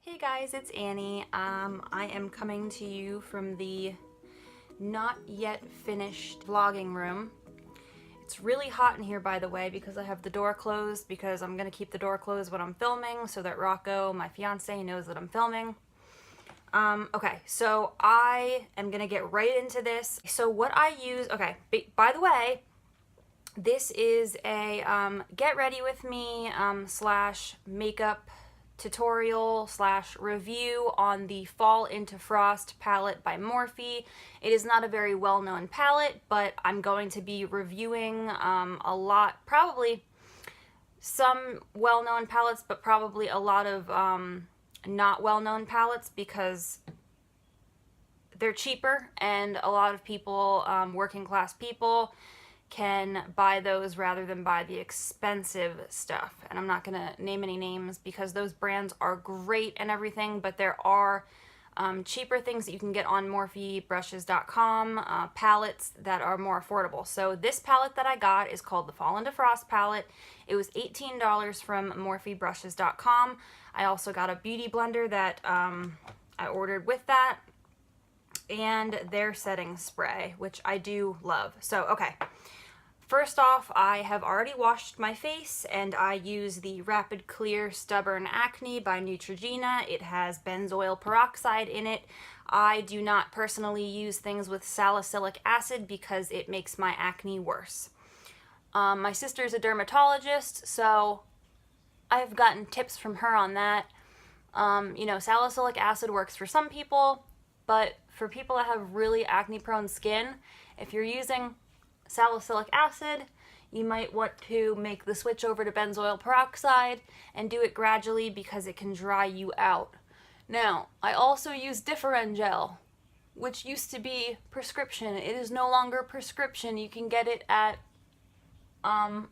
Hey guys, it's Annie. I am coming to you from the not yet finished vlogging room. It's really hot in here, by the way, because I have the door closed, because I'm going to keep the door closed when I'm filming so that Rocco, my fiance, knows that I'm filming. Okay, so I am going to get right into this. So what I use, okay, by the way, this is a get ready with me slash makeup tutorial slash review on the Fall into Frost palette by Morphe. It is not a very well-known palette, but I'm going to be reviewing a lot, probably some well-known palettes, but probably a lot of not well-known palettes because they're cheaper, and a lot of people, working class people, can buy those rather than buy the expensive stuff. And I'm not gonna name any names because those brands are great and everything, but there are cheaper things that you can get on morphebrushes.com, palettes that are more affordable. So this palette that I got is called the Fall into Frost palette. It was $18 from morphebrushes.com. I also got a beauty blender that I ordered with that, and their setting spray, which I do love. So, okay. First off, I have already washed my face, and I use the Rapid Clear Stubborn Acne by Neutrogena. It has benzoyl peroxide in it. I do not personally use things with salicylic acid because it makes my acne worse. My sister's a dermatologist, so I've gotten tips from her on that. You know, salicylic acid works for some people, but for people that have really acne-prone skin, if you're using salicylic acid, you might want to make the switch over to benzoyl peroxide and do it gradually because it can dry you out. Now, I also use Differin gel, which used to be prescription. It is no longer prescription. You can get it at Walgreens,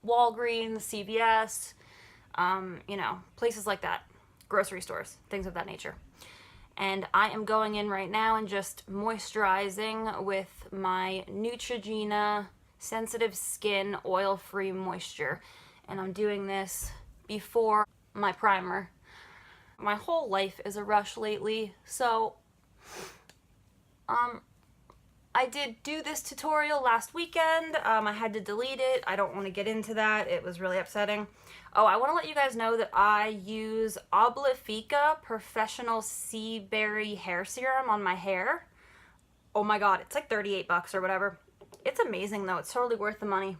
CVS, you know, places like that, grocery stores, things of that nature. And I am going in right now and just moisturizing with my Neutrogena Sensitive Skin Oil-Free Moisture. And I'm doing this before my primer. My whole life is a rush lately, so I did do this tutorial last weekend. I had to delete it. I don't want to get into that. It was really upsetting. Oh, I want to let you guys know that I use Oblifica Professional Sea Berry Hair Serum on my hair. Oh my god, it's like 38 bucks or whatever. It's amazing though. It's totally worth the money.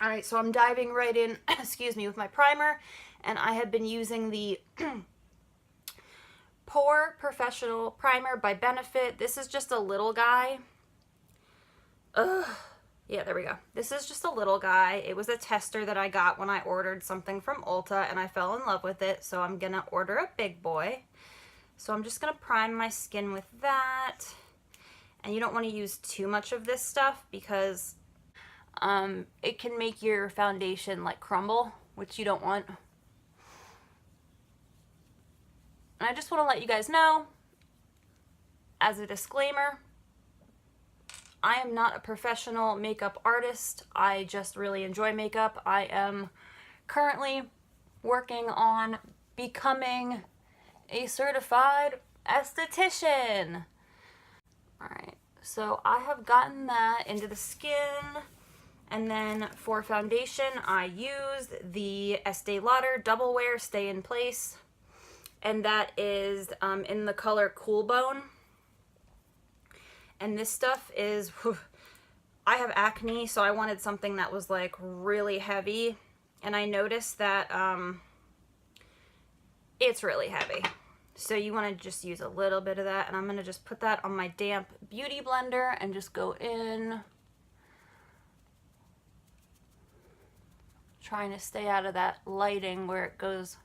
Alright, so I'm diving right in, excuse me, with my primer. And I have been using the Pore Professional Primer by Benefit. This is just a little guy. Ugh. Yeah, there we go. This is just a little guy. It was a tester that I got when I ordered something from Ulta, and I fell in love with it, so I'm gonna order a big boy. So I'm just gonna prime my skin with that. And you don't want to use too much of this stuff because it can make your foundation like crumble, which you don't want. And I just want to let you guys know, as a disclaimer, I am not a professional makeup artist. I just really enjoy makeup. I am currently working on becoming a certified esthetician. Alright, so I have gotten that into the skin. And then for foundation, I used the Estee Lauder Double Wear Stay in Place. And that is in the color Cool Bone. And this stuff is, I have acne, so I wanted something that was like really heavy. And I noticed that it's really heavy. So you want to just use a little bit of that. And I'm going to just put that on my damp beauty blender and just go in. Trying to stay out of that lighting where it goes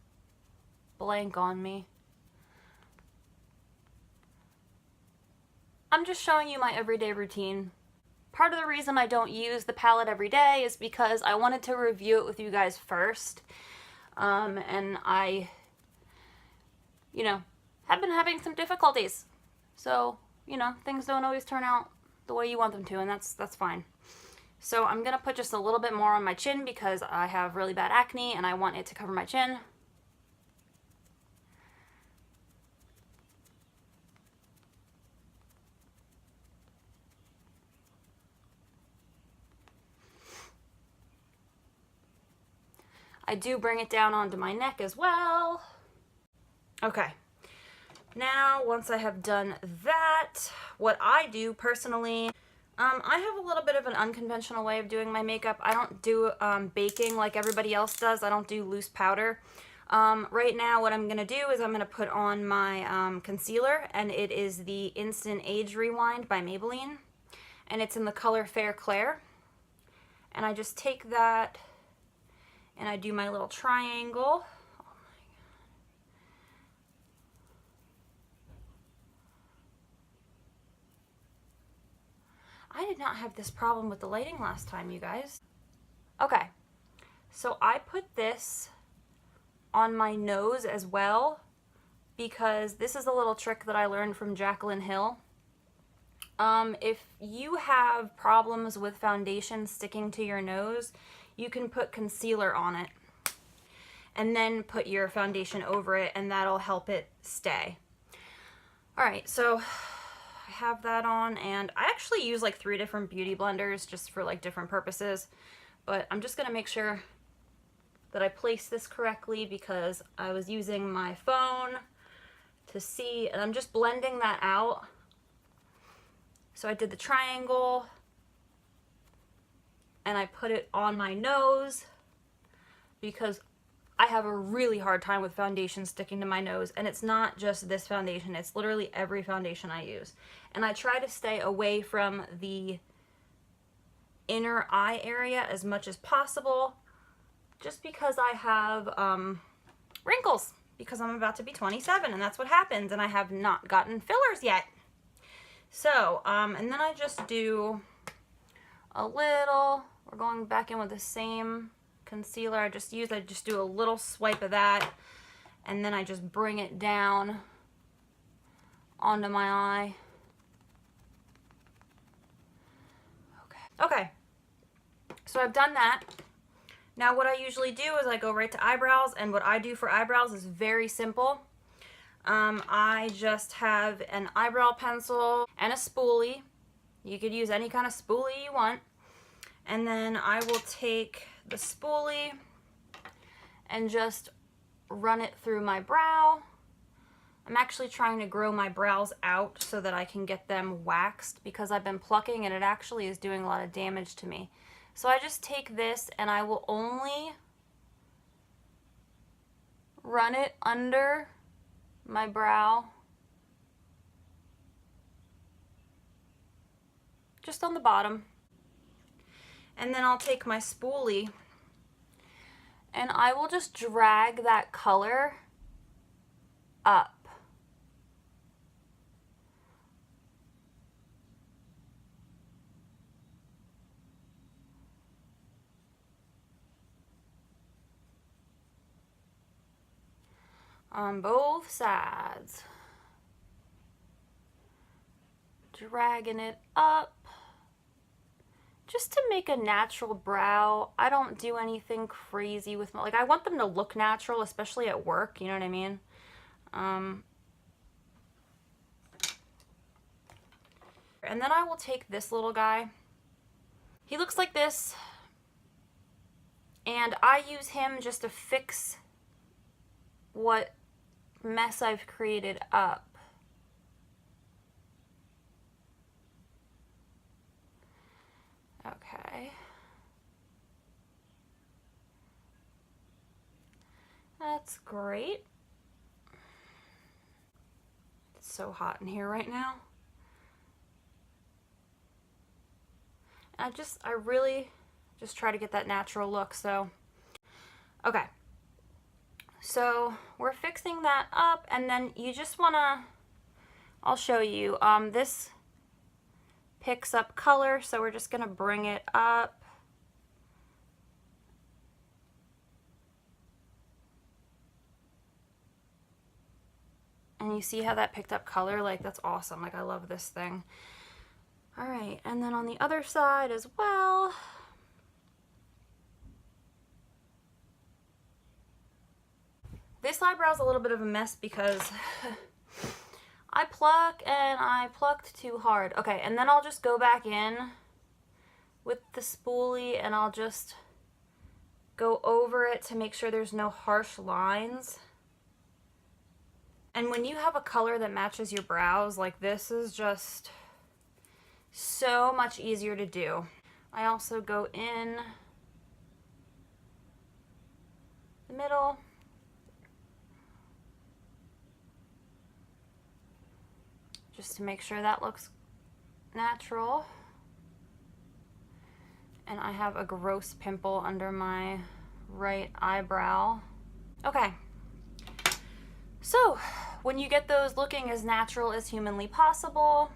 blank on me. I'm just showing you my everyday routine. Part of the reason I don't use the palette every day is because I wanted to review it with you guys first. And I, you know, have been having some difficulties. So, you know, things don't always turn out the way you want them to, and that's fine. So I'm going to put just a little bit more on my chin because I have really bad acne and I want it to cover my chin. I do bring it down onto my neck as well. Okay. Now, once I have done that, what I do personally, I have a little bit of an unconventional way of doing my makeup. I don't do baking like everybody else does. I don't do loose powder. Right now, what I'm going to do is I'm going to put on my concealer, and it is the Instant Age Rewind by Maybelline, and it's in the color Fair Clair. And I just take that, and I do my little triangle. I did not have this problem with the lighting last time, you guys. Okay, so I put this on my nose as well because this is a little trick that I learned from Jaclyn Hill. If you have problems with foundation sticking to your nose, you can put concealer on it and then put your foundation over it, and that'll help it stay. Alright, so I have that on, and I actually use like 3 different beauty blenders just for like different purposes, but I'm just gonna make sure that I place this correctly because I was using my phone to see, and I'm just blending that out. So I did the triangle and I put it on my nose because I have a really hard time with foundation sticking to my nose, and it's not just this foundation, it's literally every foundation I use. And I try to stay away from the inner eye area as much as possible just because I have wrinkles, because I'm about to be 27 and that's what happens, and I have not gotten fillers yet. So, and then I just do a little, we're going back in with the same concealer I just do a little swipe of that, and then I just bring it down onto my eye. Okay, so I've done that. Now what I usually do is I go right to eyebrows, and what I do for eyebrows is very simple. I just have an eyebrow pencil and a spoolie. You could use any kind of spoolie you want. And then I will take the spoolie and just run it through my brow. I'm actually trying to grow my brows out so that I can get them waxed because I've been plucking and it actually is doing a lot of damage to me. So I just take this and I will only run it under my brow, just on the bottom. And then I'll take my spoolie and I will just drag that color up. On both sides. Dragging it up. Just to make a natural brow. I don't do anything crazy with my, like, I want them to look natural, especially at work, you know what I mean? And then I will take this little guy. He looks like this. And I use him just to fix what mess I've created up. Okay. That's great. It's so hot in here right now. I really just try to get that natural look, so. Okay. So we're fixing that up, and then you just wanna, I'll show you, this picks up color, so we're just gonna bring it up. And you see how that picked up color? Like, that's awesome. Like, I love this thing. All right, and then on the other side as well. This eyebrow is a little bit of a mess because I pluck and I plucked too hard. Okay, and then I'll just go back in with the spoolie and I'll just go over it to make sure there's no harsh lines. And when you have a color that matches your brows, like this is just so much easier to do. I also go in the middle. Just to make sure that looks natural. And I have a gross pimple under my right eyebrow. Okay. So, when you get those looking as natural as humanly possible,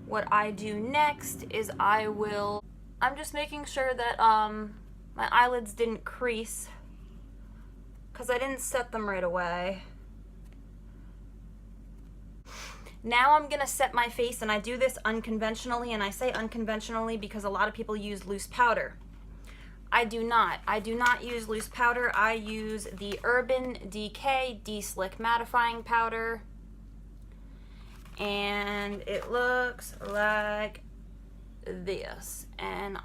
what I do next is I'm just making sure that my eyelids didn't crease because I didn't set them right away. Now I'm gonna set my face, and I do this unconventionally, and I say unconventionally because a lot of people use loose powder. I do not. I do not use loose powder. I use the Urban Decay De-Slick Mattifying Powder. And it looks like this. And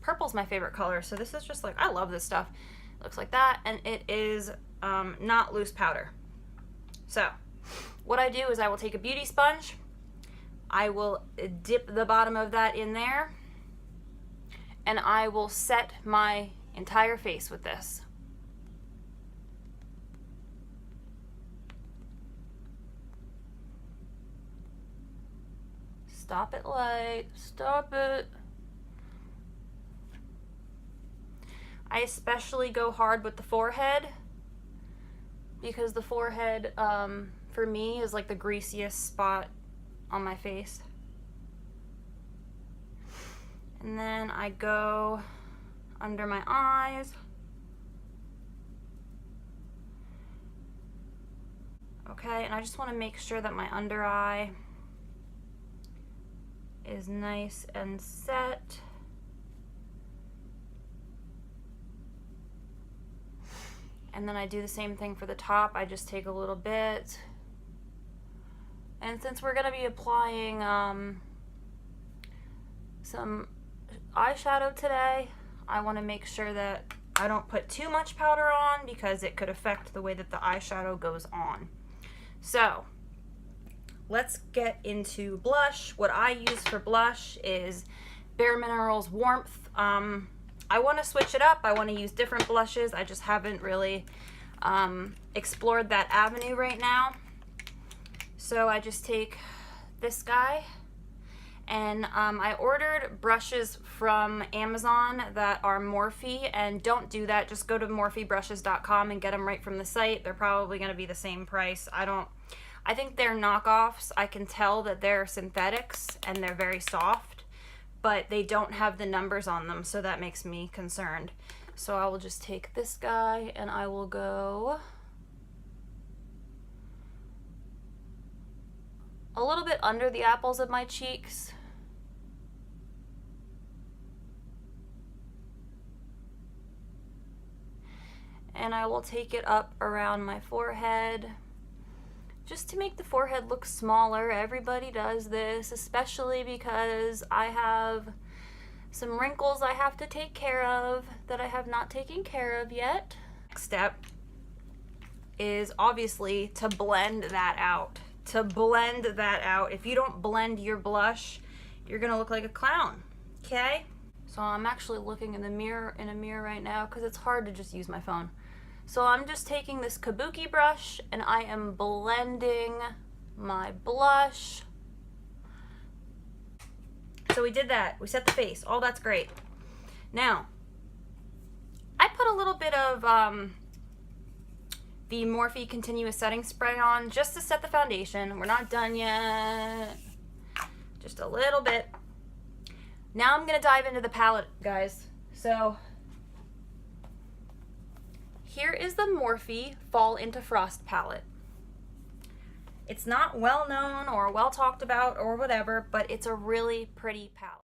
purple's my favorite color, so this is just like, I love this stuff. It looks like that, and it is not loose powder. So, what I do is I will take a beauty sponge, I will dip the bottom of that in there, and I will set my entire face with this. Stop it, light. Stop it. I especially go hard with the forehead because the forehead, for me, is like the greasiest spot on my face. And then I go under my eyes. Okay, and I just want to make sure that my under eye is nice and set. And then I do the same thing for the top. I just take a little bit. And since we're going to be applying some eyeshadow today, I want to make sure that I don't put too much powder on because it could affect the way that the eyeshadow goes on. So, let's get into blush. What I use for blush is Bare Minerals Warmth. I want to switch it up. I want to use different blushes. I just haven't really explored that avenue right now. So I just take this guy, and I ordered brushes from Amazon that are Morphe, and don't do that. Just go to morphebrushes.com and get them right from the site. They're probably going to be the same price. I think they're knockoffs. I can tell that they're synthetics and they're very soft, but they don't have the numbers on them, so that makes me concerned. So I will just take this guy and I will go a little bit under the apples of my cheeks. And I will take it up around my forehead, just to make the forehead look smaller. Everybody does this, especially because I have some wrinkles I have to take care of that I have not taken care of yet. Next step is obviously to blend that out. If you don't blend your blush, you're gonna look like a clown, okay? So I'm actually looking in a mirror right now because it's hard to just use my phone. So I'm just taking this kabuki brush and I am blending my blush. So we did that. We set the face. All that's great. Now, I put a little bit of the Morphe Continuous Setting Spray on just to set the foundation. We're not done yet. Just a little bit. Now I'm going to dive into the palette, guys. So here is the Morphe Fall Into Frost palette. It's not well known or well talked about or whatever, but it's a really pretty palette.